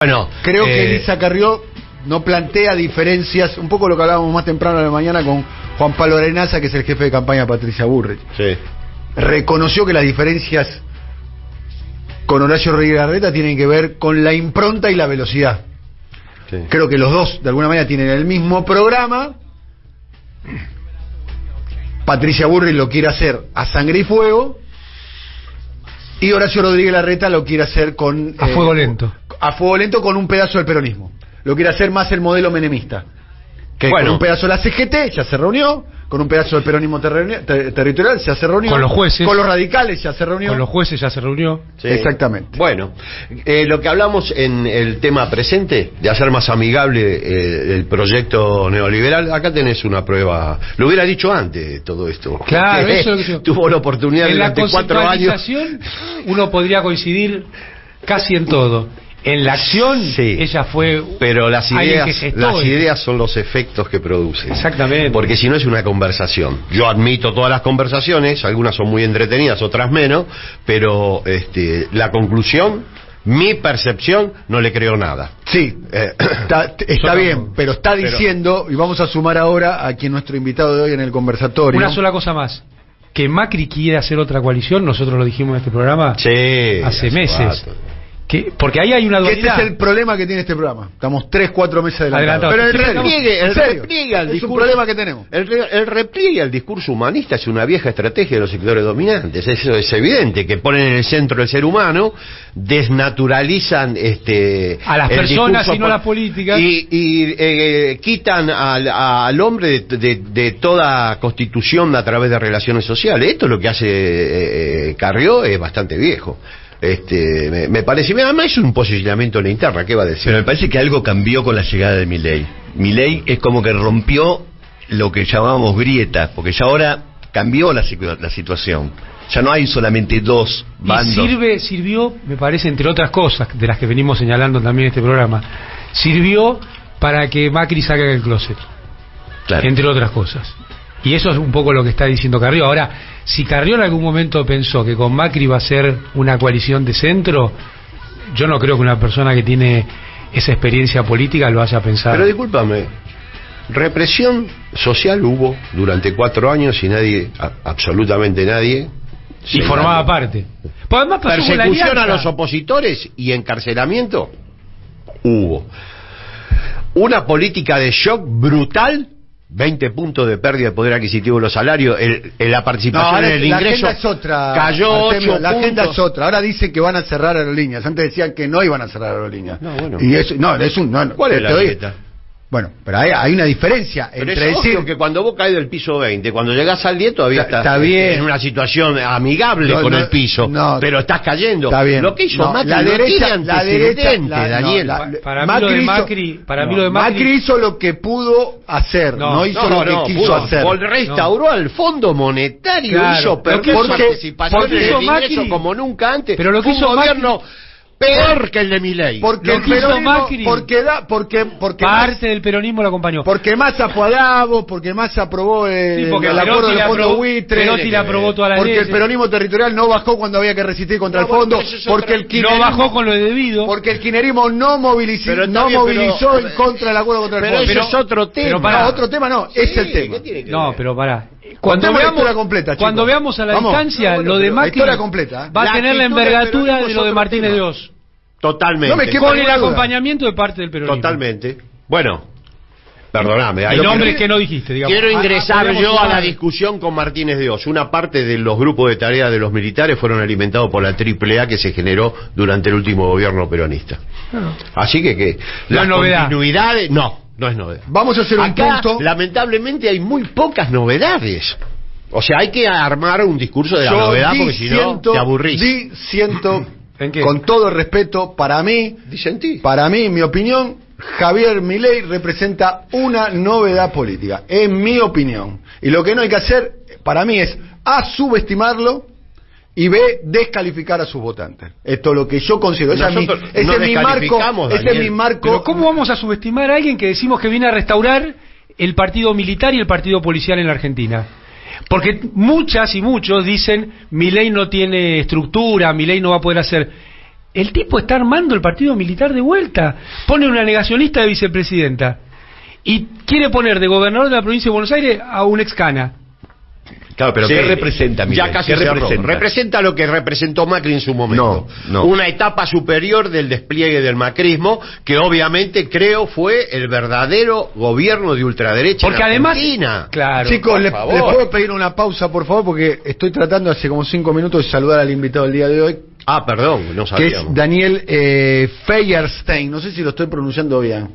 Bueno, creo que Elisa Carrió no plantea diferencias, un poco lo que hablábamos más temprano de la mañana con Juan Pablo Arenaza, que es el jefe de campaña de Patricia Bullrich. Sí. Reconoció que las diferencias con Horacio Rodríguez Larreta tienen que ver con la impronta y la velocidad. Sí. Creo que los dos, de alguna manera, tienen el mismo programa. Patricia Bullrich lo quiere hacer a sangre y fuego, y Horacio Rodríguez Larreta lo quiere hacer con... a fuego lento. A fuego lento con un pedazo del peronismo. Lo quiere hacer más el modelo menemista. Que bueno, con un pedazo de la CGT ya se reunió, con un pedazo del peronismo territorial ya se reunió, con los jueces, con los radicales ya se reunió, con los jueces ya se reunió. Sí. Exactamente. Bueno, lo que hablamos en el tema presente, de hacer más amigable el proyecto neoliberal, acá tenés una prueba. Lo hubiera dicho antes todo esto. Claro, eso es lo que yo... Tuvo la oportunidad durante 4 años. Uno podría coincidir casi en todo. En la acción, sí, ella fue... Pero las ideas son los efectos que producen. Exactamente. Porque si no es una conversación. Yo admito todas las conversaciones, algunas son muy entretenidas, otras menos, pero la conclusión, mi percepción, no le creo nada. Sí, está bien, pero está diciendo, y vamos a sumar ahora a quien nuestro invitado de hoy en el conversatorio. Una sola cosa más. Que Macri quiere hacer otra coalición, nosotros lo dijimos en este programa hace meses. Porque ahí hay una dualidad. Este es el problema que tiene este programa. Estamos 3-4 meses adelantados. Pero el repliegue al discurso, es un problema que tenemos. El repliegue al discurso humanista es una vieja estrategia de los sectores dominantes. Eso es evidente, que ponen en el centro el ser humano, desnaturalizan a las personas y no a las políticas, y quitan al hombre de toda constitución a través de relaciones sociales. Esto es lo que hace Carrió, es bastante viejo. Me parece, además es un posicionamiento en la interna, ¿qué va a decir? Pero me parece que algo cambió con la llegada de Milei. Milei es como que rompió lo que llamábamos grietas, porque ya ahora cambió la situación. Ya no hay solamente dos bandos. Y sirvió, me parece, entre otras cosas, de las que venimos señalando también en este programa, sirvió para que Macri salga del closet. Claro. Entre otras cosas. Y eso es un poco lo que está diciendo Carrió. Ahora, si Carrió en algún momento pensó que con Macri va a ser una coalición de centro, yo no creo que una persona que tiene esa experiencia política lo haya pensado. Pero discúlpame, represión social hubo durante 4 años y nadie, absolutamente nadie... Y formaba parte. Pues además persecución a los opositores y encarcelamiento hubo. Una política de shock brutal, 20 puntos de pérdida de poder adquisitivo de los salarios, la participación en el ingreso la agenda es otra, cayó Artemio, 8 la agenda puntos. es otra. Ahora dicen que van a cerrar aerolíneas. Antes decían que no iban a cerrar aerolíneas. No, bueno. Y eso, ¿Cuál es la dieta? Bueno, pero hay una diferencia pero entre es decir obvio que cuando vos caes del piso 20, cuando llegás al 10 todavía está bien, en una situación amigable con el piso, pero estás cayendo. Está bien. Lo que hizo Macri la derecha, Daniel. Para mí lo de Macri hizo lo que pudo hacer, no hizo lo que quiso hacer. Restauró al Fondo Monetario, hizo participación en el ingreso como nunca antes. Pero lo que hizo gobierno peor que el de Milei. Porque el peronismo, porque parte del peronismo lo acompañó. Porque Massa fue a Davos, porque Massa aprobó el acuerdo del fondo buitre. Perotti le aprobó toda la ley. Porque el peronismo territorial no bajó cuando había que resistir contra el fondo. Porque el kirchnerismo no bajó con lo debido. Porque el kirchnerismo no movilizó en contra del acuerdo contra el fondo. Pero eso es otro tema. No, otro tema no, es el tema. No, pero pará. Cuando veamos a la distancia, lo de Macri va a tener la envergadura de lo de Martínez de Oz. Totalmente. Con el acompañamiento de parte del peronismo. Totalmente. Bueno, perdóname. Hay nombres que no dijiste, digamos. Quiero ingresar yo a la discusión con Martínez de Oz. Una parte de los grupos de tareas de los militares fueron alimentados por la AAA que se generó durante el último gobierno peronista. Así que las continuidades... No es novedad. Vamos a hacer un punto. Lamentablemente hay muy pocas novedades. O sea, hay que armar un discurso de la novedad porque si no te aburrís. Con todo el respeto, para mí, mi opinión, Javier Milei representa una novedad política, en mi opinión. Y lo que no hay que hacer, para mí, es subestimarlo y descalificar a sus votantes. Esto es lo que yo considero. Ese es mi marco. Pero ¿cómo vamos a subestimar a alguien que decimos que viene a restaurar el partido militar y el partido policial en la Argentina? Porque muchas y muchos dicen Milei no tiene estructura, Milei no va a poder hacer. El tipo está armando el partido militar de vuelta. Pone una negacionista de vicepresidenta. Y quiere poner de gobernador de la provincia de Buenos Aires a un excana. Claro, pero sí, ¿qué representa, Milei? Ya casi representa lo que representó Macri en su momento. No. Una etapa superior del despliegue del macrismo, que obviamente creo fue el verdadero gobierno de ultraderecha. Porque en además, Argentina. claro, chicos, ¿les puedo pedir una pausa, por favor? Porque estoy tratando hace como 5 minutos de saludar al invitado del día de hoy. Ah, perdón, no sabíamos. Que es Daniel Feierstein. No sé si lo estoy pronunciando bien.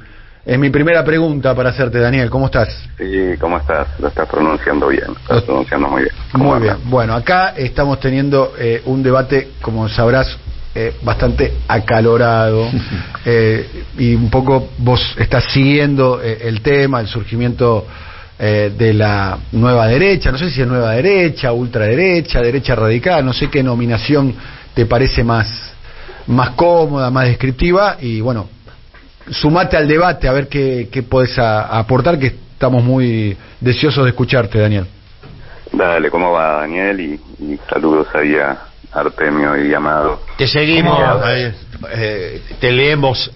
Es mi primera pregunta para hacerte, Daniel. ¿Cómo estás? Sí, ¿cómo estás? Lo estás pronunciando bien. Lo estás pronunciando muy bien. Muy bien. Bueno, acá estamos teniendo un debate, como sabrás, bastante acalorado. Y un poco vos estás siguiendo el tema, el surgimiento de la nueva derecha. No sé si es nueva derecha, ultraderecha, derecha radical. No sé qué nominación te parece más cómoda, más descriptiva. Y bueno, sumate al debate a ver qué podés aportar, que estamos muy deseosos de escucharte, Daniel. Dale, ¿cómo va, Daniel? Y saludos ahí a Artemio y Amado. Te seguimos, te leemos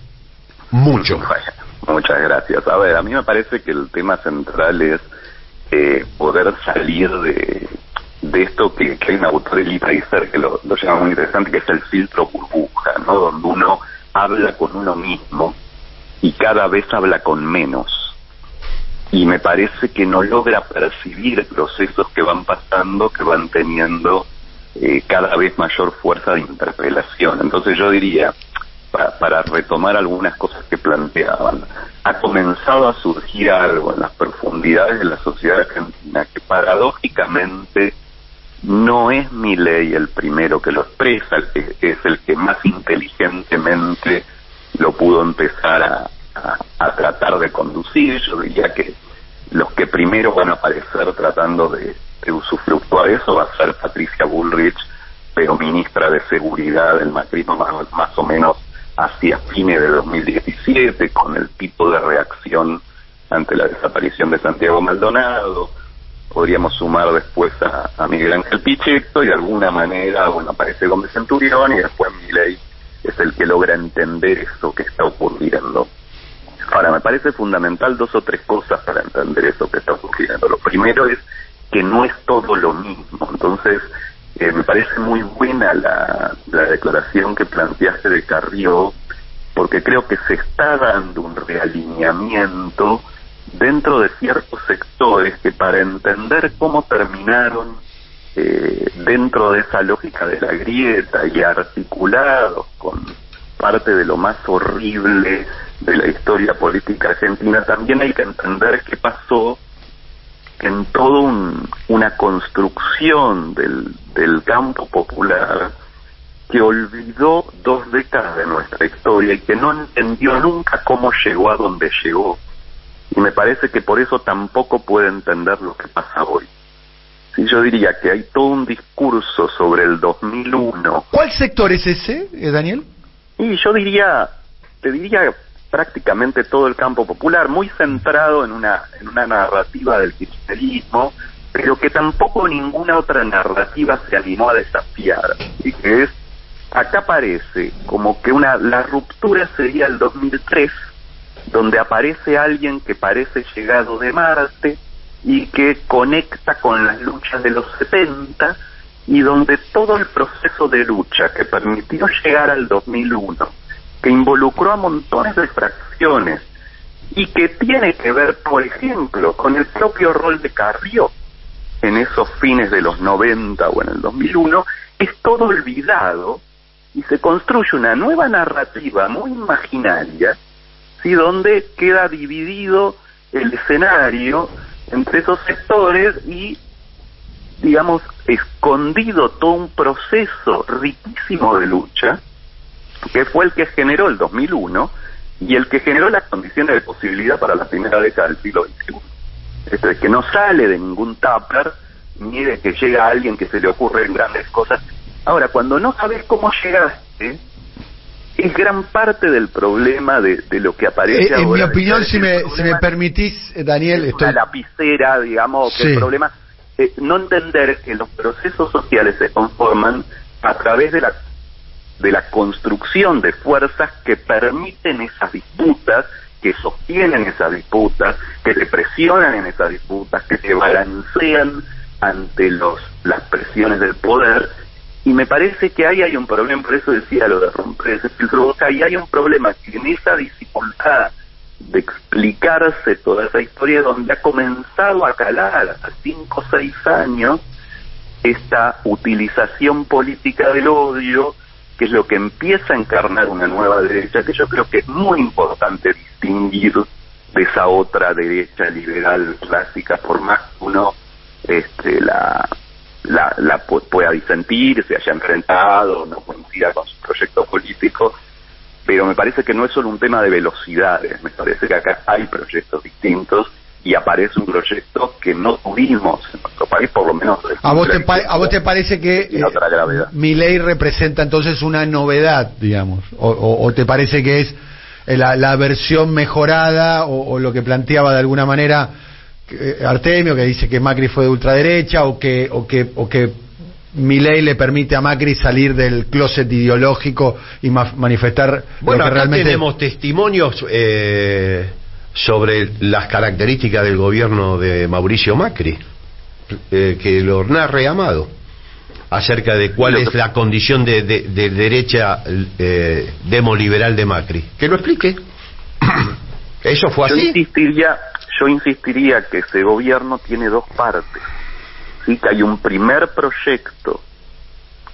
mucho. Muchas gracias. A ver, a mí me parece que el tema central es poder salir de esto que hay un autor, Elie Wiesel, que lo llama muy interesante, que es el filtro burbuja, ¿no? Donde uno habla con uno mismo y cada vez habla con menos, y me parece que no logra percibir procesos que van pasando, que van teniendo cada vez mayor fuerza de interpelación. Entonces yo diría, para retomar algunas cosas que planteaban, ha comenzado a surgir algo en las profundidades de la sociedad argentina que paradójicamente no es Milei el primero que lo expresa, es el que más inteligentemente lo pudo empezar a tratar de conducir. Yo diría que los que primero van a aparecer tratando de usufructuar eso va a ser Patricia Bullrich, pero ministra de Seguridad del macrismo más o menos hacia fines de 2017, con el tipo de reacción ante la desaparición de Santiago Maldonado. Podríamos sumar después a Miguel Ángel Pichetto, y de alguna manera, bueno, aparece Gómez Centurión, y después Milei es el que logra entender eso que está ocurriendo. Ahora, me parece fundamental 2 o 3 cosas para entender eso que está ocurriendo. Lo primero es que no es todo lo mismo. Entonces, me parece muy buena la declaración que planteaste de Carrió, porque creo que se está dando un realineamiento dentro de ciertos sectores que, para entender cómo terminaron dentro de esa lógica de la grieta y articulados con parte de lo más horrible de la historia política argentina, también hay que entender qué pasó en toda una construcción del campo popular que olvidó 2 décadas de nuestra historia y que no entendió nunca cómo llegó a donde llegó. Y me parece que por eso tampoco puede entender lo que pasa hoy. Sí, yo diría que hay todo un discurso sobre el 2001. ¿Cuál sector es ese, Daniel? Y yo te diría prácticamente todo el campo popular, muy centrado en una narrativa del kirchnerismo, pero que tampoco ninguna otra narrativa se animó a desafiar. Y que es, acá parece como que la ruptura sería el 2003, donde aparece alguien que parece llegado de Marte y que conecta con las luchas de los 70, y donde todo el proceso de lucha que permitió llegar al 2001, que involucró a montones de fracciones y que tiene que ver, por ejemplo, con el propio rol de Carrió en esos fines de los 90 o en el 2001, es todo olvidado y se construye una nueva narrativa muy imaginaria, ¿sí?, donde queda dividido el escenario entre esos sectores y, digamos, escondido todo un proceso riquísimo de lucha que fue el que generó el 2001 y el que generó las condiciones de posibilidad para la primera década del siglo XXI. Que no sale de ningún tupper, ni de que llega alguien que se le ocurren grandes cosas. Ahora, cuando no sabes cómo llegaste, es gran parte del problema de lo que aparece ahora. En mi opinión, si me permitís, Daniel, estoy... Una lapicera, digamos, que sí. El problema... no entender que los procesos sociales se conforman a través de la de la construcción de fuerzas que permiten esas disputas, que sostienen esas disputas, que te presionan en esas disputas, que te balancean ante las presiones del poder. Y me parece que ahí hay un problema, por eso decía lo de romper ese filtro, y hay un problema que en esa dificultad de explicarse toda esa historia, donde ha comenzado a calar hace 5 o 6 años esta utilización política del odio, que es lo que empieza a encarnar una nueva derecha, que yo creo que es muy importante distinguir de esa otra derecha liberal clásica, por más que uno la pueda disentir, se haya enfrentado, no coincida con su proyecto político, pero me parece que no es solo un tema de velocidades, me parece que acá hay proyectos distintos y aparece un proyecto que no tuvimos en nuestro país, por lo menos. ¿A vos te parece que Milei representa entonces una novedad, digamos? ¿O te parece que es la versión mejorada o lo que planteaba de alguna manera Artemio, que dice que Macri fue de ultraderecha, o que Milei le permite a Macri salir del closet ideológico y manifestar lo que acá realmente tenemos testimonios sobre las características del gobierno de Mauricio Macri, que lo narre Amado, acerca de cuál es la condición de derecha demoliberal de Macri. Que lo explique. ¿Eso fue así? Yo insistiría que ese gobierno tiene 2 partes. Sí, que hay un primer proyecto,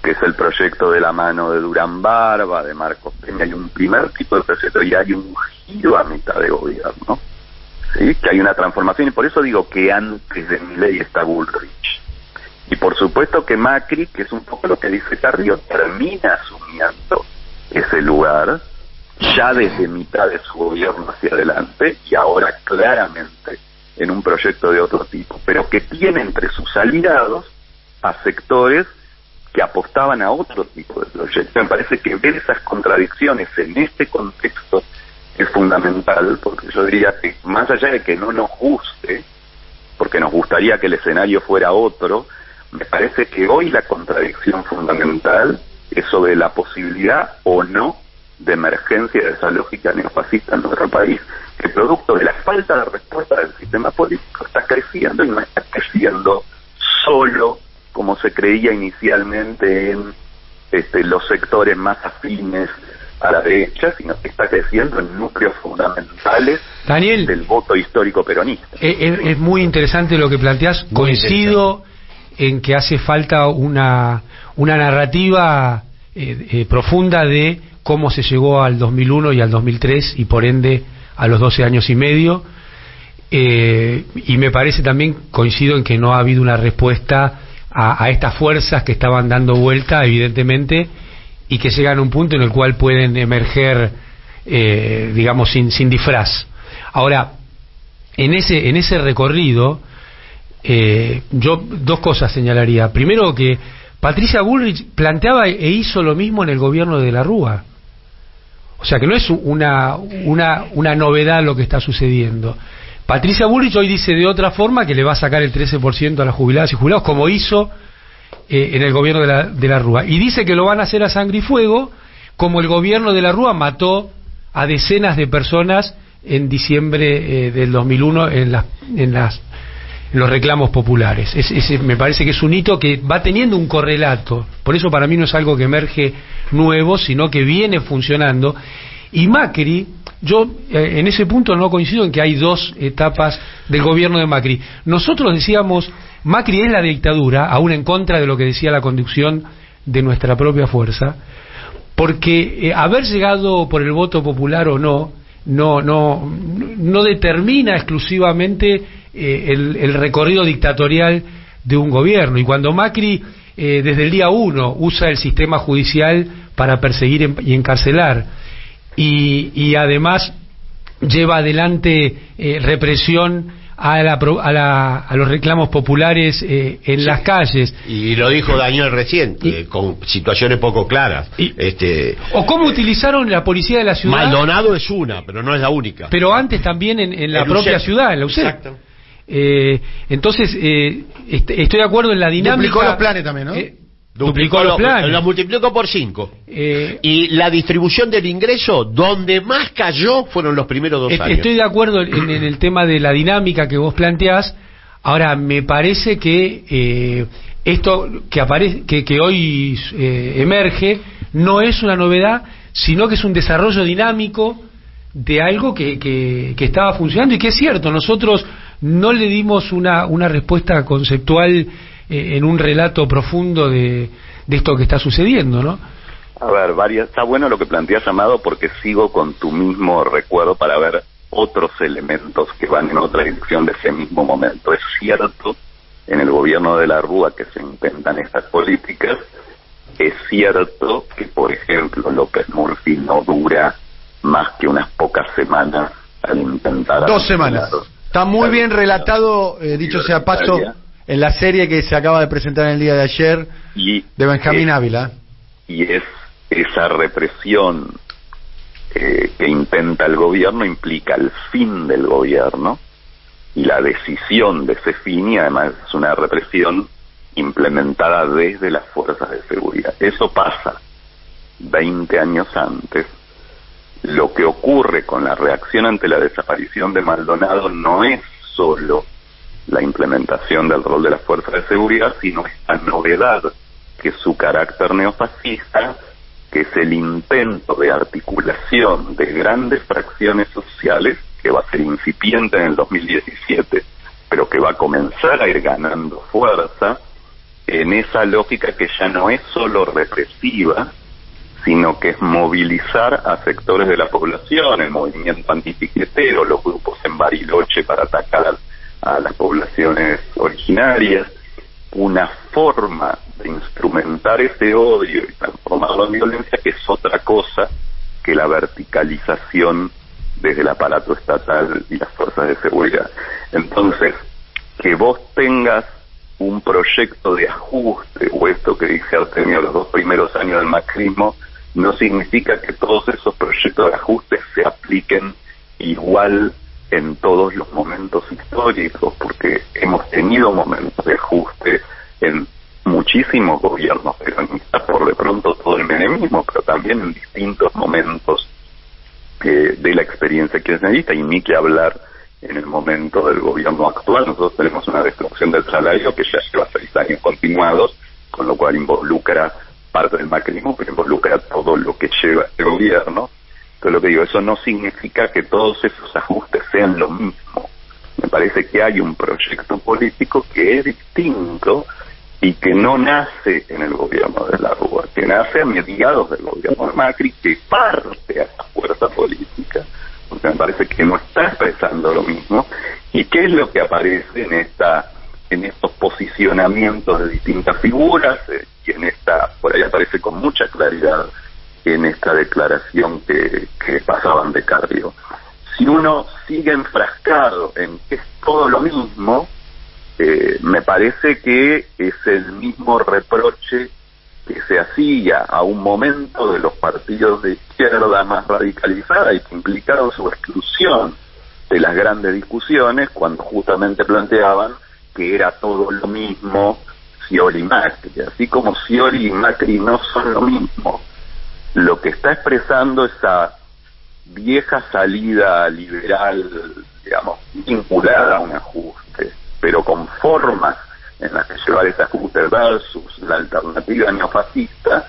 que es el proyecto de la mano de Durán Barba, de Marcos Peña, hay un primer tipo de proyecto y hay un giro a mitad de gobierno, ¿sí? Que hay una transformación, y por eso digo que antes de Milei está Bullrich. Y por supuesto que Macri, que es un poco lo que dice Carrió, termina asumiendo ese lugar ya desde mitad de su gobierno hacia adelante, y ahora claramente en un proyecto de otro tipo, pero que tiene entre sus aliados a sectores que apostaban a otro tipo de proyectos. Me parece que ver esas contradicciones en este contexto es fundamental, porque yo diría que más allá de que no nos guste, porque nos gustaría que el escenario fuera otro, me parece que hoy la contradicción fundamental es sobre la posibilidad o no de emergencia de esa lógica neofascista en nuestro país, que producto de la falta de respuesta del sistema político está creciendo, y no está creciendo solo como se creía inicialmente en los sectores más afines a la derecha, sino que está creciendo en núcleos fundamentales, Daniel, del voto histórico peronista. Es muy interesante lo que planteás. Coincido en que hace falta una narrativa profunda de cómo se llegó al 2001 y al 2003 y por ende a los 12 años y medio, y me parece también, coincido en que no ha habido una respuesta a estas fuerzas que estaban dando vuelta, evidentemente, y que llegan a un punto en el cual pueden emerger, digamos, sin disfraz. Ahora, en ese recorrido, yo 2 cosas señalaría. Primero, que Patricia Bullrich planteaba e hizo lo mismo en el gobierno de la Rúa. O sea que no es una novedad lo que está sucediendo. Patricia Bullrich hoy dice de otra forma que le va a sacar el 13% a las jubiladas y jubilados, como hizo en el gobierno de la Rúa. Y dice que lo van a hacer a sangre y fuego, como el gobierno de la Rúa mató a decenas de personas en diciembre del 2001 en los reclamos populares. Me parece que es un hito que va teniendo un correlato. Por eso para mí no es algo que emerge nuevo, sino que viene funcionando. Y Macri, yo en ese punto no coincido en que hay 2 etapas del gobierno de Macri. Nosotros decíamos, Macri es la dictadura, aún en contra de lo que decía la conducción de nuestra propia fuerza, porque haber llegado por el voto popular o no determina exclusivamente el recorrido dictatorial de un gobierno. Y cuando Macri desde el día 1 usa el sistema judicial para perseguir y encarcelar, y además lleva adelante represión a los reclamos populares en las calles. Y lo dijo Daniel recién, con situaciones poco claras. O cómo utilizaron la policía de la ciudad. Maldonado es una, pero no es la única. Pero antes también en la propia ciudad, en la UCEP. Exacto. Entonces, estoy de acuerdo en la dinámica. Duplicó los planes también, ¿no? Duplicó los planes. Lo multiplicó por 5. Y la distribución del ingreso, donde más cayó, fueron los primeros 2 años. Estoy de acuerdo en el tema de la dinámica que vos planteás. Ahora, me parece que esto que aparece, que hoy emerge, no es una novedad, sino que es un desarrollo dinámico de algo que estaba funcionando y que es cierto. Nosotros no le dimos una respuesta conceptual en un relato profundo de esto que está sucediendo, ¿no? A ver, está bueno lo que planteas, Amado, porque sigo con tu mismo recuerdo para ver otros elementos que van en otra dirección de ese mismo momento. Es cierto, en el gobierno de la Rúa que se intentan estas políticas, es cierto que, por ejemplo, López Murphy no dura más que unas pocas semanas al intentar... 2 semanas. Está muy bien relatado, dicho sea paso, en la serie que se acaba de presentar en el día de ayer, de Benjamín Ávila. Y es esa represión que intenta el gobierno implica el fin del gobierno y la decisión de ese fin, y además es una represión implementada desde las fuerzas de seguridad. Eso pasa 20 años antes. Lo que ocurre con la reacción ante la desaparición de Maldonado no es solo la implementación del rol de las fuerzas de seguridad, sino esta novedad que es su carácter neofascista, que es el intento de articulación de grandes fracciones sociales, que va a ser incipiente en el 2017, pero que va a comenzar a ir ganando fuerza en esa lógica que ya no es solo represiva, sino que es movilizar a sectores de la población, el movimiento antipiquetero, los grupos en Bariloche para atacar a las poblaciones originarias, una forma de instrumentar ese odio y transformarlo en violencia que es otra cosa que la verticalización desde el aparato estatal y las fuerzas de seguridad. Entonces, que vos tengas un proyecto de ajuste, o esto que dije Artemio, los 2 primeros años del macrismo, no significa que todos esos proyectos de ajuste se apliquen igual en todos los momentos históricos, porque hemos tenido momentos de ajuste en muchísimos gobiernos peronistas, por de pronto todo el menemismo, pero también en distintos momentos de la experiencia kirchnerista, y ni que hablar en el momento del gobierno actual. Nosotros tenemos una destrucción del salario que ya lleva 6 años continuados, con lo cual involucra parte del macrismo, pero involucra todo lo que lleva el gobierno. Entonces, lo que digo, eso no significa que todos esos ajustes sean lo mismo. Me parece que hay un proyecto político que es distinto y que no nace en el gobierno de la Rúa, que nace a mediados del gobierno de Macri, que parte a esa fuerza política, porque me parece que no está expresando lo mismo. ¿Y qué es lo que aparece en estos posicionamientos de distintas figuras? Y por ahí aparece con mucha claridad en esta declaración que pasaban de Carrió. Si uno sigue enfrascado en que es todo lo mismo, me parece que es el mismo reproche que se hacía a un momento de los partidos de izquierda más radicalizada y que implicaron su exclusión de las grandes discusiones, cuando justamente planteaban que era todo lo mismo Scioli y Macri. Así como Scioli y Macri no son lo mismo, lo que está expresando esa vieja salida liberal, digamos, vinculada a un ajuste, pero con formas en las que llevar ese ajuste versus la alternativa neofascista,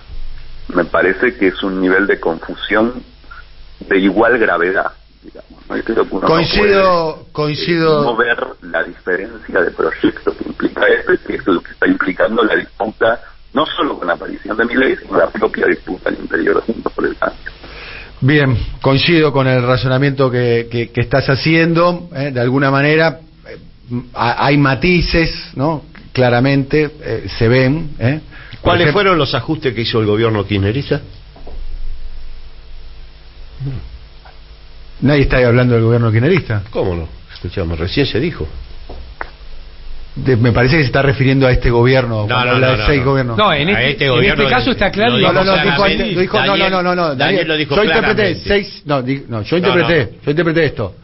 me parece que es un nivel de confusión de igual gravedad, digamos, ¿no? Yo creo que uno coincido no ver la diferencia de proyecto que implica esto, y que es lo que está implicando la disputa, no solo con la aparición de Milei, sino la propia disputa al interior de Juntos por el Cambio. Bien, coincido con el razonamiento que estás haciendo, de alguna manera hay matices, ¿no? Claramente se ven. ¿Cuáles fueron los ajustes que hizo el gobierno kirchnerista? Nadie está ahí hablando del gobierno kirchnerista. ¿Cómo no? Escuchamos, recién se dijo. Me parece que se está refiriendo a este gobierno. Gobiernos. No, en este caso está claro. No, Daniel lo dijo. Yo interpreté yo interpreté esto.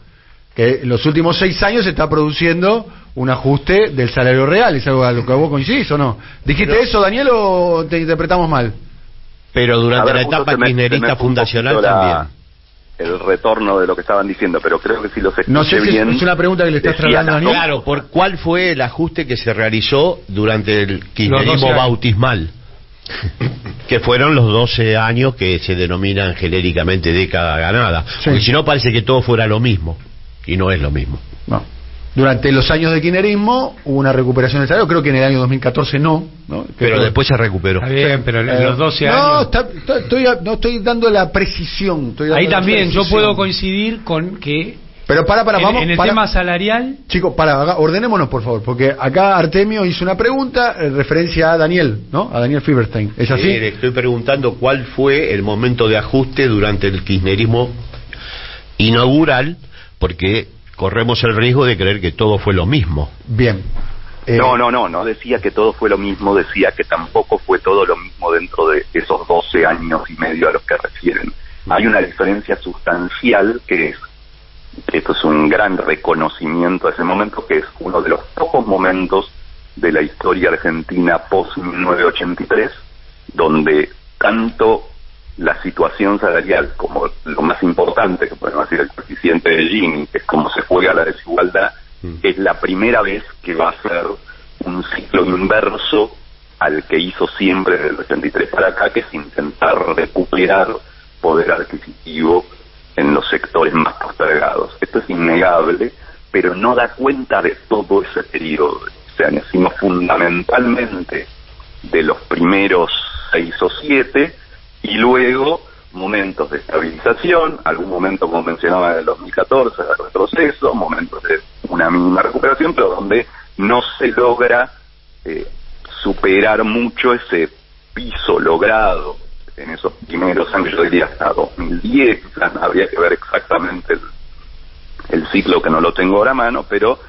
que en los últimos 6 años se está produciendo un ajuste del salario real. ¿Es algo a lo que vos coincidís o no? ¿Dijiste eso, Daniel, o te interpretamos mal? Pero durante la etapa kirchnerista fundacional también. El retorno de lo que estaban diciendo, pero creo que si los escuché no sé si bien, es una pregunta que le estás trasladando a Daniel. Claro, ¿cuál fue el ajuste que se realizó durante el kirchnerismo bautismal? Que fueron los 12 años que se denominan genéricamente década ganada. Sí. Porque si no parece que todo fuera lo mismo, y no es lo mismo. No. Durante los años de kirchnerismo hubo una recuperación del salario, creo que en el año 2014 no. Pero después se recuperó. Está bien, pero en los 12 años... No, estoy dando la precisión. Ahí también yo puedo coincidir con que... Pero vamos... En el tema salarial... Chicos, ordenémonos, por favor, porque acá Artemio hizo una pregunta en referencia a Daniel, ¿no? A Daniel Fieberstein. ¿Es así? Le estoy preguntando cuál fue el momento de ajuste durante el kirchnerismo inaugural, porque... corremos el riesgo de creer que todo fue lo mismo. Bien. No decía que todo fue lo mismo, decía que tampoco fue todo lo mismo dentro de esos 12 años y medio a los que refieren. Hay una diferencia sustancial que es, esto es un gran reconocimiento a ese momento, que es uno de los pocos momentos de la historia argentina post-1983, donde tanto la situación salarial como lo más importante, que podemos decir el coeficiente de Gini, que es cómo se juega la desigualdad, es la primera vez que va a ser un ciclo inverso al que hizo siempre desde el 83 para acá, que es intentar recuperar poder adquisitivo en los sectores más postergados. Esto es innegable, pero no da cuenta de todo ese periodo, sino fundamentalmente de los primeros 6 o 7, y luego momentos de estabilización, algún momento, como mencionaba, en el 2014, de retroceso, momentos de una mínima recuperación, pero donde no se logra superar mucho ese piso logrado en esos primeros años, yo diría hasta 2010, quizás habría que ver exactamente el ciclo, que no lo tengo ahora a mano, pero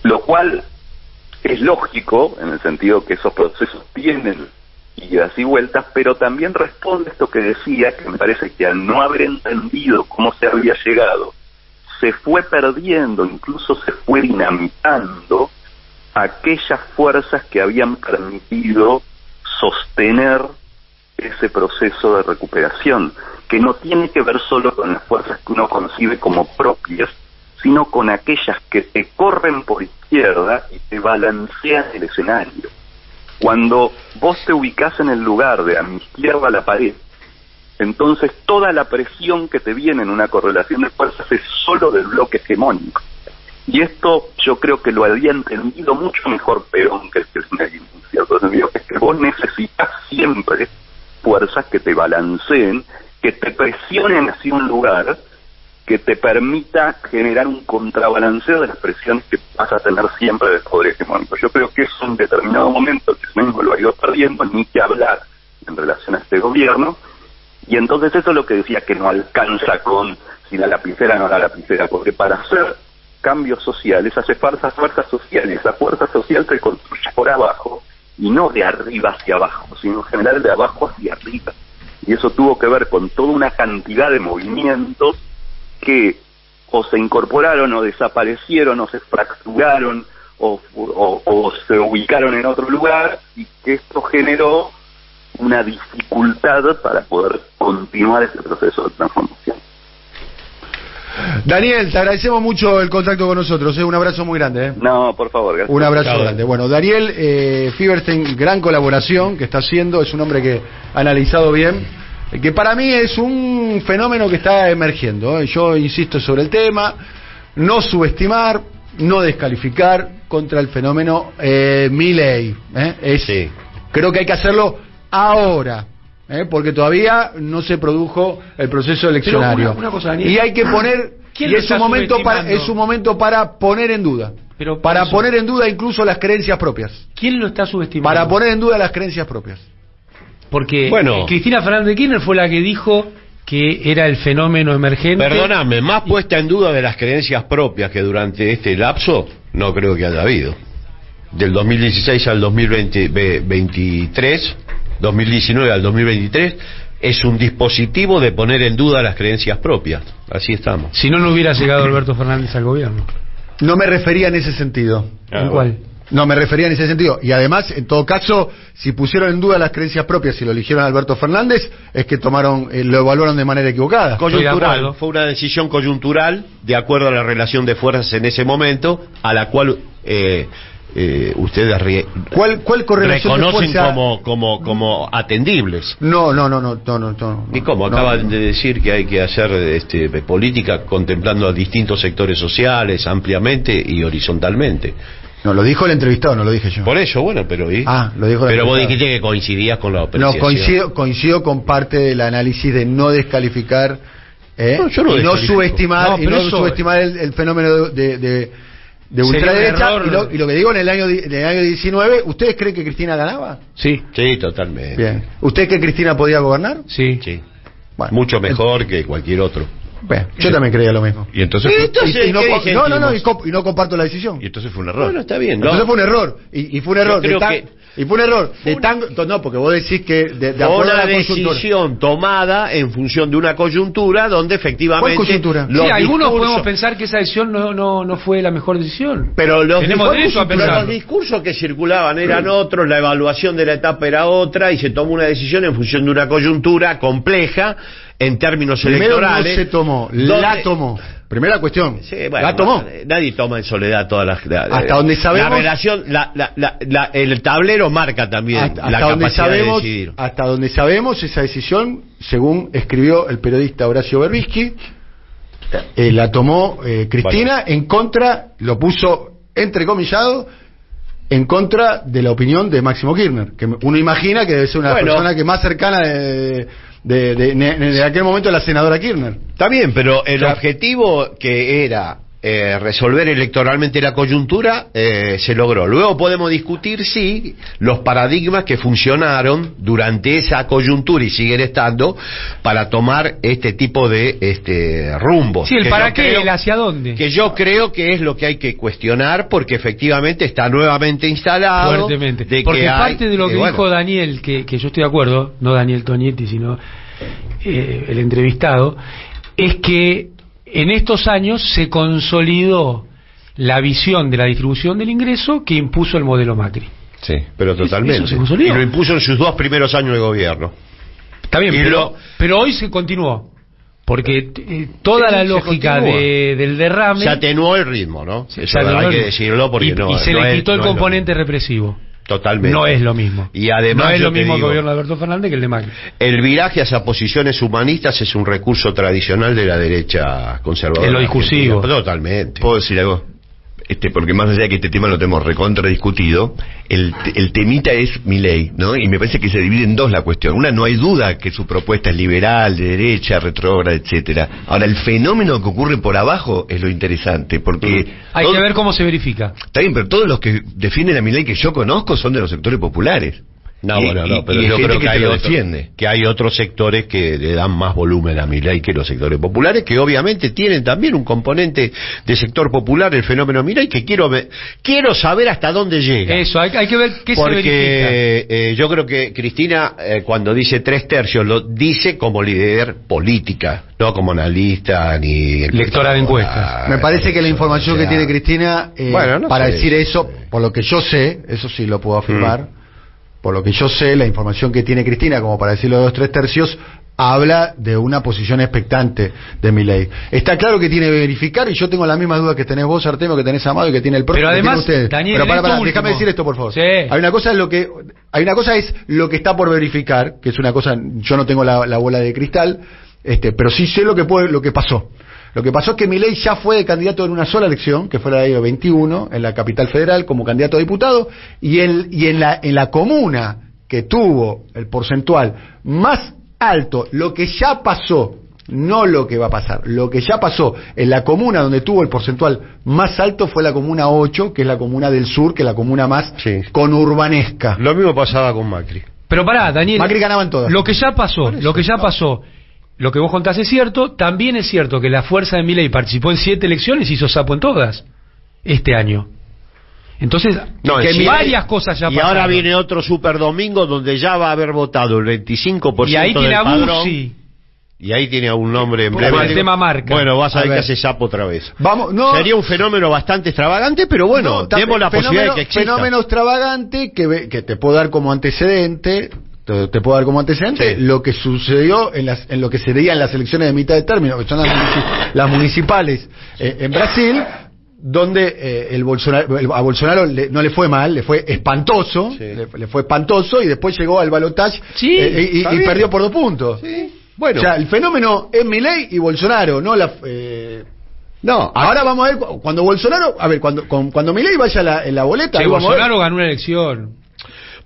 lo cual es lógico, en el sentido que esos procesos tienen idas y vueltas, pero también responde a esto que decía, que me parece que al no haber entendido cómo se había llegado, se fue perdiendo, incluso se fue dinamitando aquellas fuerzas que habían permitido sostener ese proceso de recuperación, que no tiene que ver solo con las fuerzas que uno concibe como propias, sino con aquellas que te corren por izquierda y te balancean el escenario. Cuando vos te ubicás en el lugar de a mi izquierda la pared, entonces toda la presión que te viene en una correlación de fuerzas es solo del bloque hegemónico. Y esto yo creo que lo había entendido mucho mejor Perón que el kirchnerismo, en cierto sentido, es que vos necesitas siempre fuerzas que te balanceen, que te presionen hacia un lugar, que te permita generar un contrabalanceo de las presiones que vas a tener siempre del poder hegemónico. Yo creo que eso en determinado momento el kirchnerismo lo ha ido perdiendo, ni que hablar en relación a este gobierno, y entonces eso es lo que decía, que no alcanza con si la lapicera no la lapicera, porque para hacer cambios sociales hace fuerzas sociales, esa fuerza social se construye por abajo, y no de arriba hacia abajo, sino en general de abajo hacia arriba, y eso tuvo que ver con toda una cantidad de movimientos que o se incorporaron o desaparecieron o se fracturaron o se ubicaron en otro lugar, y que esto generó una dificultad para poder continuar ese proceso de transformación. Daniel, te agradecemos mucho el contacto con nosotros, un abrazo muy grande. No, por favor, gracias. Un abrazo grande. Bueno, Daniel Fieberstein, gran colaboración que está haciendo, es un hombre que ha analizado bien, que para mí es un fenómeno que está emergiendo. Yo insisto sobre el tema, no subestimar, no descalificar contra el fenómeno Milei. Sí. Creo que hay que hacerlo ahora, porque todavía no se produjo el proceso eleccionario. Una cosa, Daniel, y hay que poner, y es un momento para poner en duda. Pero para poner en duda incluso las creencias propias. ¿Quién lo está subestimando? Para poner en duda las creencias propias. Porque Cristina Fernández de Kirchner fue la que dijo que era el fenómeno emergente. Perdóname, más puesta en duda de las creencias propias que durante este lapso, no creo que haya habido. Del 2016 al 2023, 2019 al 2023, es un dispositivo de poner en duda las creencias propias. Así estamos. Si no, no hubiera llegado Alberto Fernández al gobierno. No me refería en ese sentido. ¿En cuál? No, me refería en ese sentido. Y además, en todo caso, si pusieron en duda las creencias propias y lo eligieron a Alberto Fernández, es que lo evaluaron de manera equivocada. Coyuntural. Fue una decisión coyuntural, de acuerdo a la relación de fuerzas en ese momento, a la cual ustedes ¿Cuál correlación reconocen de fuerza? como atendibles. No. ¿Y cómo? Acaban de decir que hay que hacer política contemplando a distintos sectores sociales ampliamente y horizontalmente. No, lo dijo el entrevistado, no lo dije yo. Por eso, bueno, pero... lo dijo el pero vos entrevistado. dijiste que coincidías con la apreciación. No, coincido con parte del análisis de no descalificar No, yo no y no descalifico. subestimar el fenómeno de ultraderecha. Y lo que digo, en el año 19, ¿ustedes creen que Cristina ganaba? Sí. Sí, totalmente. Bien. ¿Usted cree que Cristina podía gobernar? Sí. Bueno, mucho mejor que cualquier otro. Bueno, yo también creía lo mismo. Y entonces y no comparto la decisión. Y entonces fue un error. Bueno, está bien. Entonces fue un error. Y fue un error. No, porque vos decís que de acuerdo a la coyuntura. Decisión tomada en función de una coyuntura donde efectivamente... ¿Cuál coyuntura? Sí, algunos podemos pensar que esa decisión no fue la mejor decisión. Pero los discursos que circulaban eran otros, la evaluación de la etapa era otra, y se tomó una decisión en función de una coyuntura compleja en términos electorales. No se tomó, la tomó. Primera cuestión. Sí, bueno, la tomó. Nadie toma en soledad todas las... hasta donde sabemos... La relación, el tablero marca también la capacidad de decidir. Hasta donde sabemos, esa decisión, según escribió el periodista Horacio Berbisky, la tomó Cristina en contra, lo puso entrecomillado, en contra de la opinión de Máximo Kirchner, que uno imagina que debe ser una persona que más cercana de aquel momento la senadora Kirchner. Está bien, pero el objetivo que era resolver electoralmente la coyuntura se logró. Luego podemos discutir si los paradigmas que funcionaron durante esa coyuntura y siguen estando para tomar este tipo de rumbos. Sí, el para qué, el hacia dónde. Que yo creo que es lo que hay que cuestionar, porque efectivamente está nuevamente instalado. Fuertemente. Porque parte de lo que dijo Daniel, que yo estoy de acuerdo, no Daniel Tonietti, sino el entrevistado, es que en estos años se consolidó la visión de la distribución del ingreso que impuso el modelo Macri. Sí, pero totalmente. Eso se consolidó. Y lo impuso en sus 2 primeros años de gobierno. Está bien, pero hoy se continuó. Porque toda la lógica del derrame... Se atenuó el ritmo, ¿no? Eso hay que decirlo, porque y se le quitó el componente represivo. Totalmente. No es lo mismo. Y además no es lo mismo el gobierno de Alberto Fernández que el de Macri. El viraje hacia posiciones humanistas es un recurso tradicional de la derecha conservadora. En lo discursivo. Totalmente. ¿Puedo decir algo? Porque más allá de que este tema lo tenemos recontra discutido, el temita es Milei, ¿no? Y me parece que se divide en dos la cuestión. Una, no hay duda que su propuesta es liberal, de derecha, retrógrada, etcétera. Ahora, el fenómeno que ocurre por abajo es lo interesante, porque... Hay que ver cómo se verifica. Está bien, pero todos los que defienden a Milei que yo conozco son de los sectores populares. No, pero yo creo que hay otros sectores que le dan más volumen a Milei que los sectores populares, que obviamente tienen también un componente de sector popular, el fenómeno Milei, que quiero saber hasta dónde llega. Eso, hay que ver qué se verifica. Porque yo creo que Cristina, cuando dice 3/3, lo dice como líder política, no como analista ni... Lectora de encuestas. Me parece que la información que tiene Cristina, para decir eso, por lo que yo sé, eso sí lo puedo afirmar, por lo que yo sé, la información que tiene Cristina, como para decirlo de 2/3, habla de una posición expectante de Milei. Está claro que tiene que verificar, y yo tengo la misma duda que tenés vos, Artemio, que tenés Amado y que tiene el propio. Pero además, Daniel, pero déjame decir esto, por favor. Sí. Hay una cosa es lo que está por verificar, que es una cosa, yo no tengo la bola de cristal, pero sí sé lo que pasó. Lo que pasó es que Milei ya fue de candidato en una sola elección, que fue la del año 21, en la capital federal, como candidato a diputado, y en la comuna que tuvo el porcentual más alto, lo que ya pasó, no lo que va a pasar, lo que ya pasó en la comuna donde tuvo el porcentual más alto fue la comuna 8, que es la comuna del sur, que es la comuna más conurbanesca. Lo mismo pasaba con Macri. Pero pará, Daniel, Macri ganaban todas. Lo que ya pasó, lo que vos contás es cierto. También es cierto que la fuerza de Milei participó en 7 elecciones y hizo sapo en todas este año. Entonces, varias cosas ya pasaron. Y ahora viene otro super domingo donde ya va a haber votado el 25% y ahí del padrón. Y ahí tiene a un nombre emblemático. El tema marca. Bueno, vas a ver que hace sapo otra vez. Sería un fenómeno bastante extravagante, pero bueno, tenemos la posibilidad de que exista. Fenómeno extravagante que te puedo dar como antecedente. Te puedo dar como antecedente lo que sucedió en lo que serían las elecciones de mitad de término, que son las municipales en Brasil, donde a Bolsonaro no le fue mal, le fue espantoso, le fue espantoso, y después llegó al balotaje y perdió por 2 puntos. Sí. Bueno, o sea, el fenómeno es Milei y Bolsonaro, no la... No, ahora vamos a ver cuando Bolsonaro, cuando Milei vaya en la boleta, Bolsonaro ganó una elección.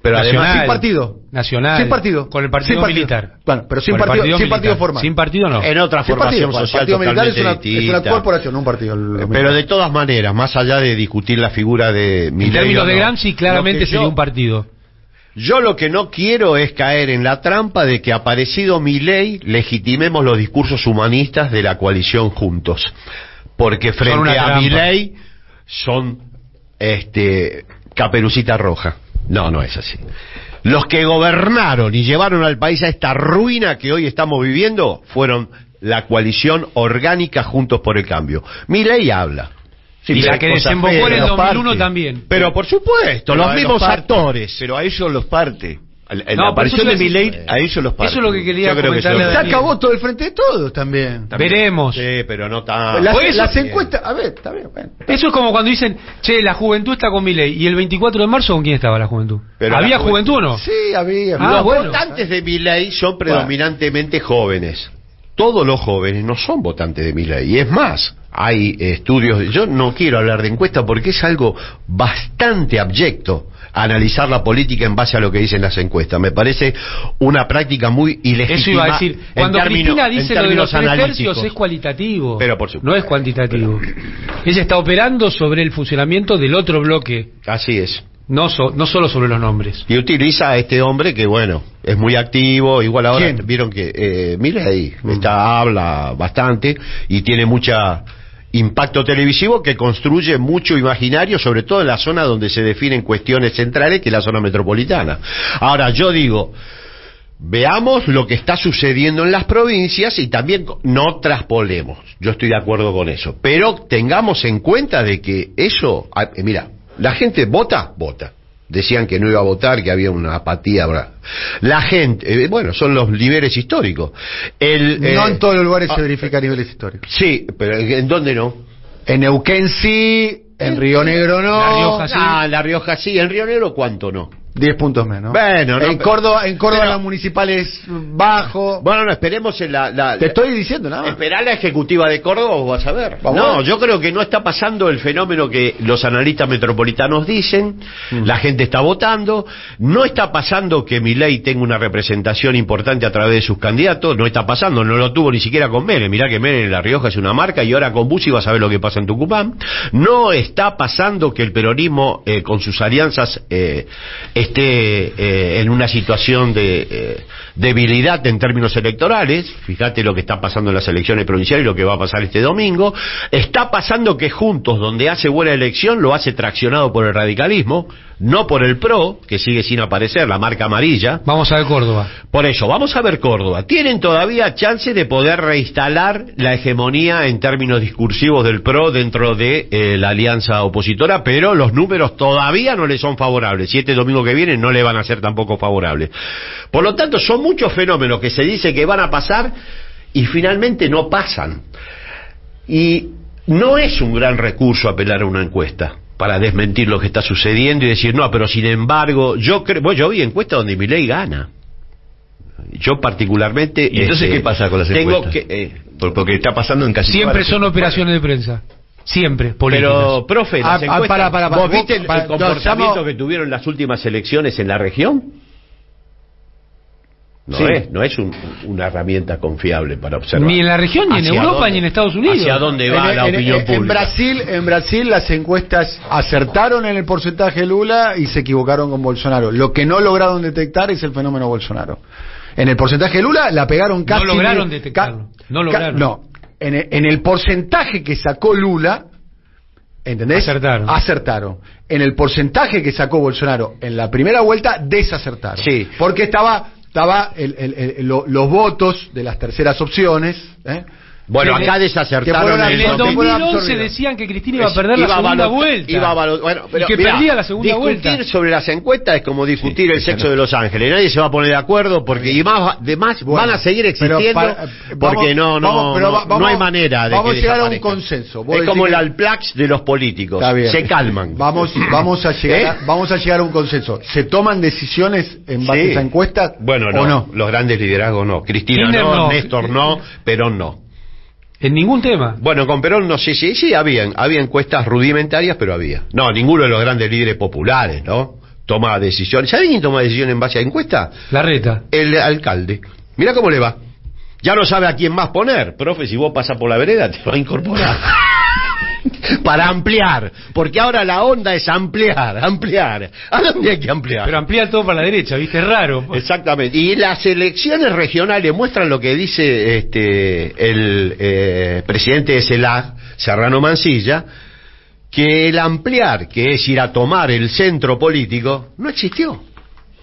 Pero nacional, además sin partido. Nacional. Sin partido. Con el partido militar. Bueno, pero sin partido formal. Sin partido no. En otra formación social. El partido militar es una corporación, no un partido. Pero de todas maneras, más allá de discutir la figura de Milei, en términos de Gramsci, claramente sería un partido. Yo lo que no quiero es caer en la trampa de que, aparecido Milei, legitimemos los discursos humanistas de la coalición Juntos. Porque frente a Milei son Caperucita Roja. No es así. Los que gobernaron y llevaron al país a esta ruina que hoy estamos viviendo fueron la coalición orgánica Juntos por el Cambio. Milei habla. Y la que desembocó en el 2001 también. Pero por supuesto, los mismos actores. Pero a ellos los parte. La aparición de Milei a ellos los parte. Eso es lo que quería comentarle. Se acabó todo el Frente de Todos también. Veremos. Sí, pero no tan... Las encuestas... A ver, está bien. Bueno. Eso es como cuando dicen, la juventud está con Milei. ¿Y el 24 de marzo con quién estaba la juventud? ¿Había juventud o no? Sí, había. Los votantes de Milei son predominantemente jóvenes. Todos los jóvenes no son votantes de Milei. Y es más, hay estudios... Yo no quiero hablar de encuestas porque es algo bastante abyecto analizar la política en base a lo que dicen las encuestas. Me parece una práctica muy ilegítima. Eso iba a decir. Cuando Cristina dice lo de los 3 tercios es cualitativo, pero por supuesto, no es cuantitativo. Ella está operando sobre el funcionamiento del otro bloque. Así es. No solo sobre los nombres. Y utiliza a este hombre que, bueno, es muy activo. Igual ahora vieron que Milei habla bastante y tiene mucha impacto televisivo, que construye mucho imaginario, sobre todo en la zona donde se definen cuestiones centrales, que es la zona metropolitana. Ahora, yo digo, veamos lo que está sucediendo en las provincias y también no traspolemos. Yo estoy de acuerdo con eso. Pero tengamos en cuenta de que eso... mira, la gente vota. Decían que no iba a votar, que había una apatía. La gente, son los niveles históricos. No en todos los lugares se verifica niveles históricos. Sí, pero ¿en dónde no? En Neuquén sí, en Río Negro no. La Rioja sí. La Rioja sí, en Río Negro ¿cuánto no? 10 puntos menos. Bueno, en Córdoba la municipal es bajo. Bueno, esperemos en Te estoy diciendo nada más. Esperá la ejecutiva de Córdoba, vos vas a ver. Yo creo que no está pasando el fenómeno que los analistas metropolitanos dicen. La gente está votando. No está pasando que Milei tenga una representación importante a través de sus candidatos. No está pasando, no lo tuvo ni siquiera con Menem. Mirá que Menem en La Rioja es una marca, y ahora con Bussi vas a ver lo que pasa en Tucumán. No está pasando que el peronismo con sus alianzas esté en una situación de debilidad en términos electorales. Fíjate lo que está pasando en las elecciones provinciales y lo que va a pasar este domingo. Está pasando que Juntos, donde hace buena elección, lo hace traccionado por el radicalismo, no por el PRO, que sigue sin aparecer, la marca amarilla. Vamos a ver Córdoba. Por eso, vamos a ver Córdoba. Tienen todavía chance de poder reinstalar la hegemonía en términos discursivos del PRO dentro de la alianza opositora, pero los números todavía no le son favorables. Y este domingo que viene no le van a ser tampoco favorables. Por lo tanto, son muchos fenómenos que se dice que van a pasar y finalmente no pasan. Y no es un gran recurso apelar a una encuesta para desmentir lo que está sucediendo y decir, no, pero sin embargo, yo vi encuestas donde Milei gana. Yo particularmente... ¿Y entonces qué pasa con las encuestas? Porque está pasando en casi... Siempre son operaciones de prensa. Siempre, políticas. Pero, profe, las encuestas, ¿vos viste el comportamiento que tuvieron las últimas elecciones en la región? No es una herramienta confiable para observar. Ni en la región, ni en Europa, ni en Estados Unidos. ¿Hacia dónde va la opinión pública? En Brasil las encuestas acertaron en el porcentaje de Lula y se equivocaron con Bolsonaro. Lo que no lograron detectar es el fenómeno Bolsonaro. En el porcentaje de Lula la pegaron casi... No lograron detectarlo. No, en el porcentaje que sacó Lula, ¿Entendés? Acertaron. En el porcentaje que sacó Bolsonaro en la primera vuelta, desacertaron. Sí. Porque estaba los votos de las terceras opciones, Bueno, acá desacertaron. En el 2011 decían que Cristina iba a perder la segunda vuelta. Pero, que perdía la segunda vuelta. Discutir sobre las encuestas es como discutir el sexo de Los Ángeles. Nadie se va a poner de acuerdo porque además van a seguir existiendo porque no hay manera de vamos que a llegar a un consenso. Es como el Alplax de los políticos. Se calman. Vamos a llegar a un consenso. ¿Se toman decisiones en base a esa encuesta? Bueno, ¿o no? Los grandes liderazgos no. Cristina no, Néstor no, Perón no. En ningún tema. Bueno, con Perón no sé si había encuestas rudimentarias, pero había. No, ninguno de los grandes líderes populares, ¿no? Toma decisiones. ¿Sabe quién toma decisiones en base a encuesta? Larreta. El alcalde. Mirá cómo le va. Ya no sabe a quién más poner. Profe, si vos pasas por la vereda, te va a incorporar. Para ampliar, porque ahora la onda es ampliar. ¿A dónde hay que ampliar? Pero ampliar todo para la derecha, ¿viste? Es raro. Exactamente. Y las elecciones regionales muestran lo que dice el presidente de CELAC, Serrano Mansilla, que el ampliar, que es ir a tomar el centro político, no existió.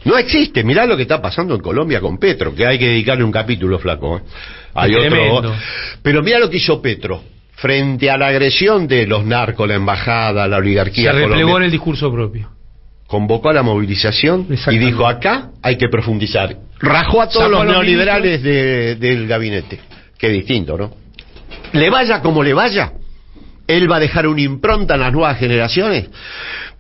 No existe. Mirá lo que está pasando en Colombia con Petro, que hay que dedicarle un capítulo, flaco. Hay otro. Pero mirá lo que hizo Petro. Frente a la agresión de los narcos, la embajada, la oligarquía colombiana, se replegó en el discurso propio. Convocó a la movilización y dijo: acá hay que profundizar. Rajó a todos los neoliberales del gabinete. Qué distinto, ¿no? Le vaya como le vaya, él va a dejar una impronta en las nuevas generaciones,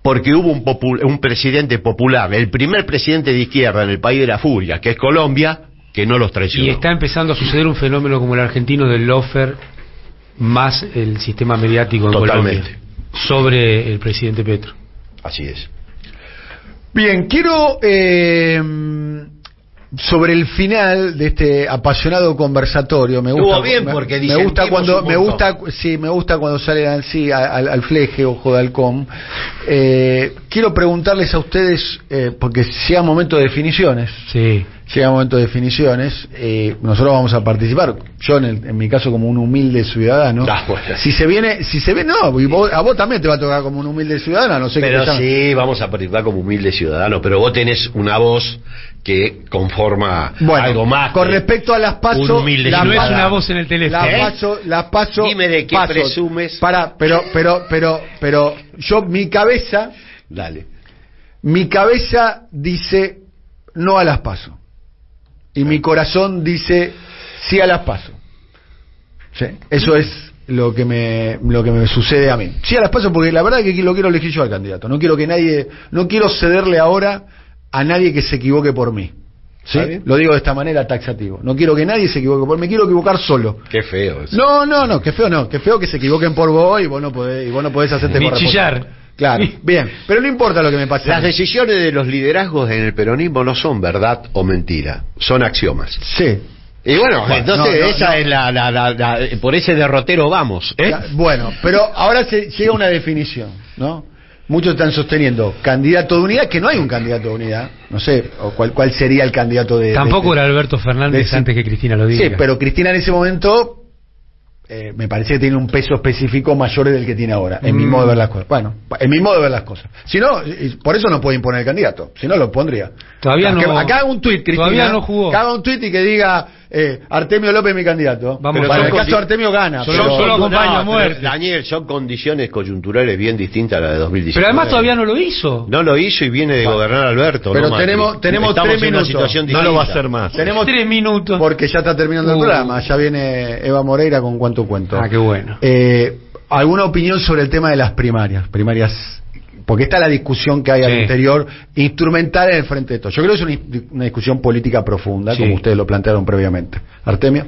porque hubo un presidente popular, el primer presidente de izquierda en el país de la furia, que es Colombia, que no los traicionó. Y está empezando a suceder un fenómeno como el argentino del lawfare, más el sistema mediático en Colombia sobre el presidente Petro. Así es. Bien, quiero sobre el final de este apasionado conversatorio, me gusta cuando salen así al fleje, ojo de halcón. Quiero preguntarles a ustedes, porque llega momento de definiciones. Sí. Llega un momento de definiciones, nosotros vamos a participar, yo en mi caso como un humilde ciudadano. Si se viene, no, y a vos también te va a tocar como un humilde ciudadano, no sé. Pero sí, vamos a participar como humilde ciudadano, pero vos tenés una voz que conforma algo más. Con respecto a las PASO, no es una voz en el teléfono. Las PASO. Dime de qué presumes. Pero yo, mi cabeza dice no a las PASO. Y mi corazón dice sí a las PASO. ¿Sí? Eso es lo que me sucede a mí. Sí a las PASO, porque la verdad es que lo quiero elegir yo al candidato. No quiero cederle ahora a nadie que se equivoque por mí. ¿Sí? Lo digo de esta manera taxativo. No quiero que nadie se equivoque por mí, me quiero equivocar solo. Qué feo eso. No, qué feo no. Qué feo que se equivoquen por vos y vos no podés hacerte chillar. Claro, bien, pero no importa lo que me pase. Las decisiones de los liderazgos en el peronismo no son verdad o mentira, son axiomas. Sí. Y bueno, entonces esa es por ese derrotero vamos. Bueno, pero ahora llega una definición, ¿no? Muchos están sosteniendo candidato de unidad, que no hay un candidato de unidad. No sé cuál sería el candidato de... Tampoco era Alberto Fernández antes que Cristina lo diga. Sí, pero Cristina en ese momento me parece que tiene un peso específico mayor del que tiene ahora, en mi modo de ver las cosas. Bueno, en mi modo de ver las cosas. Si no, por eso no puede imponer el candidato. Si no, lo pondría. Todavía no. Acá haga un tuit, Cristina. Todavía no jugó. Que haga un tuit y que diga Artemio López mi candidato. Vamos, pero en el caso de Artemio gana. Solo acompaña a muerte. Daniel, son condiciones coyunturales bien distintas a las de 2019. Pero además todavía no lo hizo. No lo hizo y viene de gobernar Alberto. Pero tenemos 3 minutos. No lo va a hacer más. Tenemos 3 minutos. Porque ya está terminando el programa. Ya viene Eva Moreira con Cuánto Cuento. Ah, qué bueno. ¿Alguna opinión sobre el tema de las primarias? Porque está la discusión que hay al interior, instrumental en el frente de todo. Yo creo que es una discusión política profunda, como ustedes lo plantearon previamente. Artemio.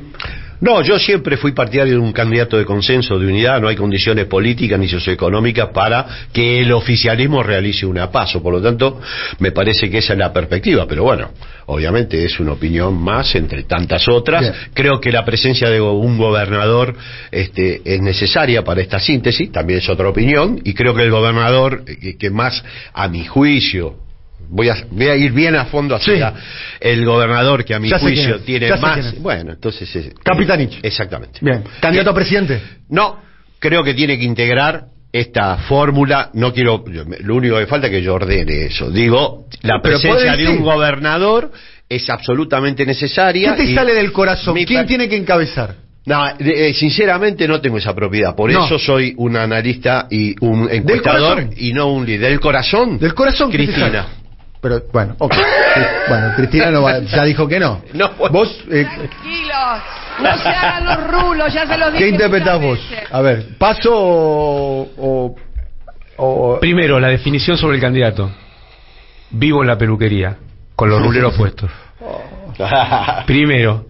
No, yo siempre fui partidario de un candidato de consenso, de unidad. No hay condiciones políticas ni socioeconómicas para que el oficialismo realice una PASO. Por lo tanto, me parece que esa es la perspectiva. Pero bueno, obviamente es una opinión más entre tantas otras. Bien. Creo que la presencia de un gobernador es necesaria para esta síntesis. También es otra opinión. Y creo que el gobernador que más, a mi juicio... Voy a ir bien a fondo hacia el gobernador que a mi juicio tiene más. Bueno, entonces Capitanich. Exactamente. Bien. ¿Candidato a presidente? No, creo que tiene que integrar esta fórmula, no quiero, lo único que falta es que yo ordene eso. Digo, la presencia de un gobernador es absolutamente necesaria. ¿Qué te sale del corazón? ¿Quién tiene que encabezar? No, sinceramente no tengo esa propiedad. Por eso soy un analista y un encuestador y no un líder. ¿Del corazón? Del corazón, Cristina. Pero, bueno, ok. Bueno, Cristina ya dijo que no. No, vos... Tranquilos. No se hagan los rulos, ya se los dije. ¿Qué interpretás vos? A ver, ¿paso o...? Primero, la definición sobre el candidato. Vivo en la peluquería, con los ruleros puestos. Primero,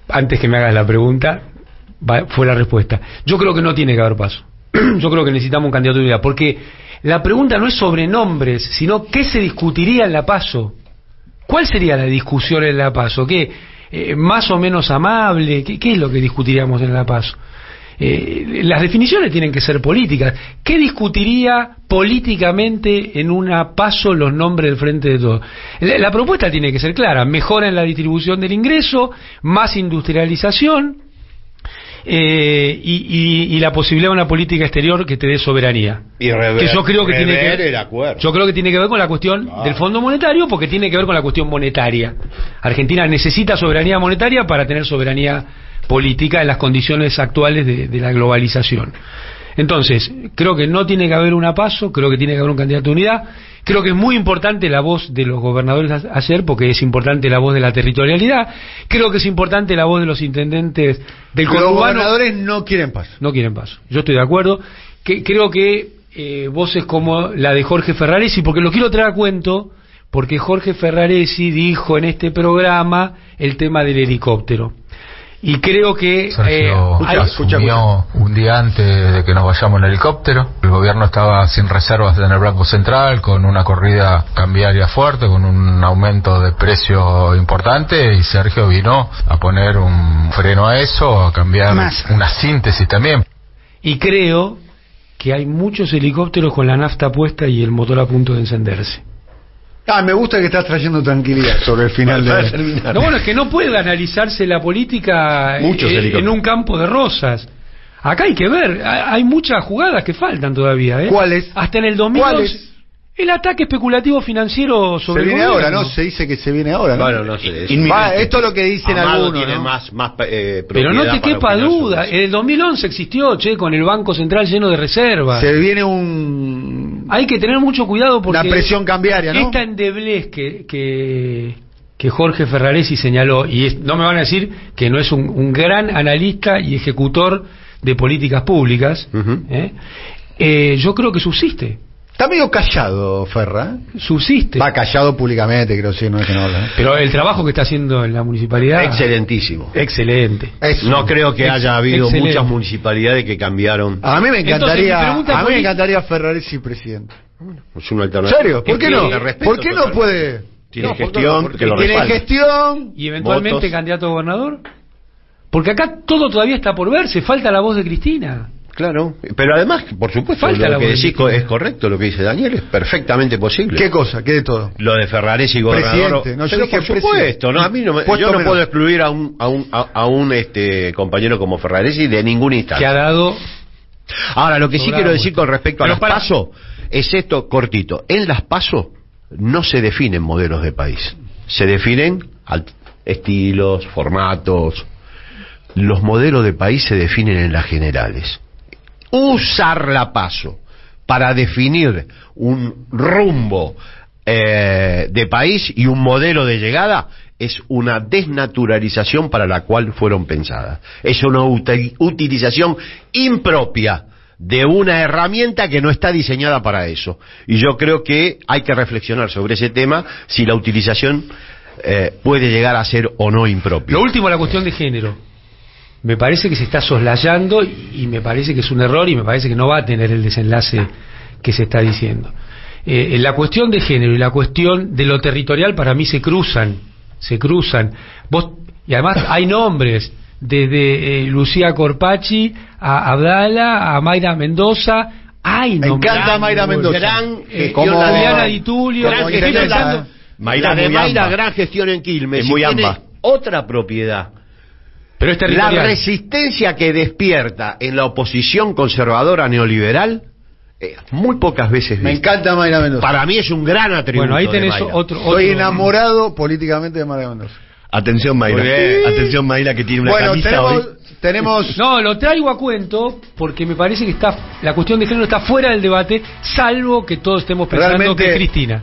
antes que me hagas la pregunta, fue la respuesta. Yo creo que no tiene que haber paso. Yo creo que necesitamos un candidato de unidad, porque la pregunta no es sobre nombres, sino qué se discutiría en la PASO. ¿Cuál sería la discusión en la PASO? ¿Qué? ¿Más o menos amable? ¿Qué es lo que discutiríamos en la PASO? Las definiciones tienen que ser políticas. ¿Qué discutiría políticamente en una PASO los nombres del Frente de Todos? La propuesta tiene que ser clara: mejora en la distribución del ingreso, más industrialización y la posibilidad de una política exterior que te dé soberanía. Que yo creo que tiene que ver, yo creo que tiene que ver con la cuestión del Fondo Monetario, porque tiene que ver con la cuestión monetaria. Argentina necesita soberanía monetaria para tener soberanía política en las condiciones actuales de la globalización. Entonces, creo que no tiene que haber una PASO, creo que tiene que haber un candidato de unidad. Creo que es muy importante la voz de los gobernadores ayer, porque es importante la voz de la territorialidad. Creo que es importante la voz de los intendentes del conurbano. Los gobernadores no quieren paso. No quieren paso. Yo estoy de acuerdo. Creo que voces como la de Jorge Ferraresi, porque lo quiero traer a cuento, porque Jorge Ferraresi dijo en este programa el tema del helicóptero. Y creo que Sergio asumió un día antes de que nos vayamos en helicóptero. El gobierno estaba sin reservas en el Banco Central, con una corrida cambiaria fuerte, con un aumento de precio importante, y Sergio vino a poner un freno a eso, a cambiar una síntesis también. Y creo que hay muchos helicópteros con la nafta puesta y el motor a punto de encenderse. Me gusta que estás trayendo tranquilidad sobre el final de... No, bueno, es que no puede analizarse la política en un campo de rosas. Acá hay que ver, hay muchas jugadas que faltan todavía. ¿Cuáles? Hasta en el 2002, el ataque especulativo financiero sobre el gobierno. Se viene ahora, ¿no? Se dice que se viene ahora, ¿no? Bueno, no sé. Esto es lo que dicen algunos, tiene ¿no? más pero no te quepa duda, en el 2011 existió, con el Banco Central lleno de reservas. Se viene hay que tener mucho cuidado porque... una presión cambiaria, ¿no? Esta endeblez que Jorge Ferraresi señaló, y no me van a decir que no es un gran analista y ejecutor de políticas públicas, yo creo que subsiste. Está medio callado, Ferra. Subsiste. Va callado públicamente, creo, sí, no es que no habla, ¿eh? Pero el trabajo que está haciendo en la municipalidad... Excelentísimo. Excelente. No creo que haya habido muchas municipalidades que cambiaron. A mí me encantaría Ferraresi presidente. Es una alternativa. ¿En serio? ¿Por qué no? ¿Por qué no puede? Tiene gestión, que lo tiene gestión. ¿Y eventualmente candidato a gobernador? Porque acá todo todavía está por verse, falta la voz de Cristina. Claro, pero además, por supuesto, lo que decís es correcto, lo que dice Daniel, es perfectamente posible. ¿Qué cosa? ¿Qué de todo? Lo de Ferraresi gobernador. Presidente, no, pero por supuesto, no, a mí no yo no puedo excluir a un compañero como Ferraresi de ninguna instancia. Que ha dado. Ahora, lo que sí quiero decir con respecto a las PASO es esto cortito. En las PASO no se definen modelos de país, se definen estilos, formatos. Los modelos de país se definen en las generales. Usar la PASO para definir un rumbo de país y un modelo de llegada es una desnaturalización para la cual fueron pensadas. Es una utilización impropia de una herramienta que no está diseñada para eso. Y yo creo que hay que reflexionar sobre ese tema, si la utilización puede llegar a ser o no impropia. Lo último, la cuestión de género. Me parece que se está soslayando y me parece que es un error y me parece que no va a tener el desenlace que se está diciendo. La cuestión de género y la cuestión de lo territorial para mí se cruzan. Y además hay nombres, desde Lucía Corpacci a Abdala, a Mayra Mendoza. Hay nombres. Me encanta Mayra Mendoza. Como Juliana Di Tulio. Mayra, gran gestión en Quilmes. Es muy ambas. Otra propiedad Pero es territorial. La resistencia que despierta en la oposición conservadora neoliberal, muy pocas veces me encanta Mayra Mendoza. Para mí es un gran atributo. Bueno, ahí tenés otro. Estoy enamorado políticamente de Mayra Mendoza. Atención, Mayra. Atención, Mayra, que tiene una camisa tenemos... No, lo traigo a cuento porque me parece que la cuestión de género está fuera del debate, salvo que todos estemos pensando realmente, que es Cristina.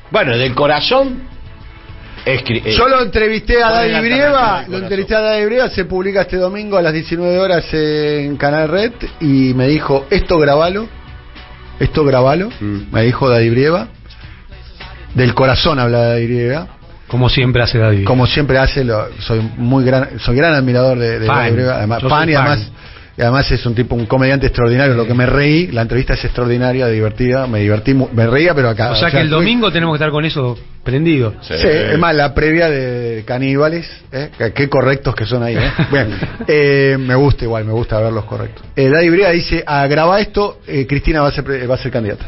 Bueno, del corazón... Yo lo entrevisté a Daddy Brieva, se publica este domingo a las 19 horas en Canal Red y me dijo, esto grabalo, me dijo Daddy Brieva. Del corazón habla Daddy Brieva. Como siempre hace Daddy Brieva. Como siempre hace, soy gran admirador de Daddy Brieva, además, y además es un comediante extraordinario. Lo que me reí, la entrevista es extraordinaria, divertida, me divertí, me reía, pero acá. O sea que el domingo tenemos que estar con eso prendido. Sí, es más, la previa de Caníbales, qué correctos que son ahí, Bueno, me gusta verlos correctos. Daddy Brieva dice, a grabar esto, Cristina va a ser candidata.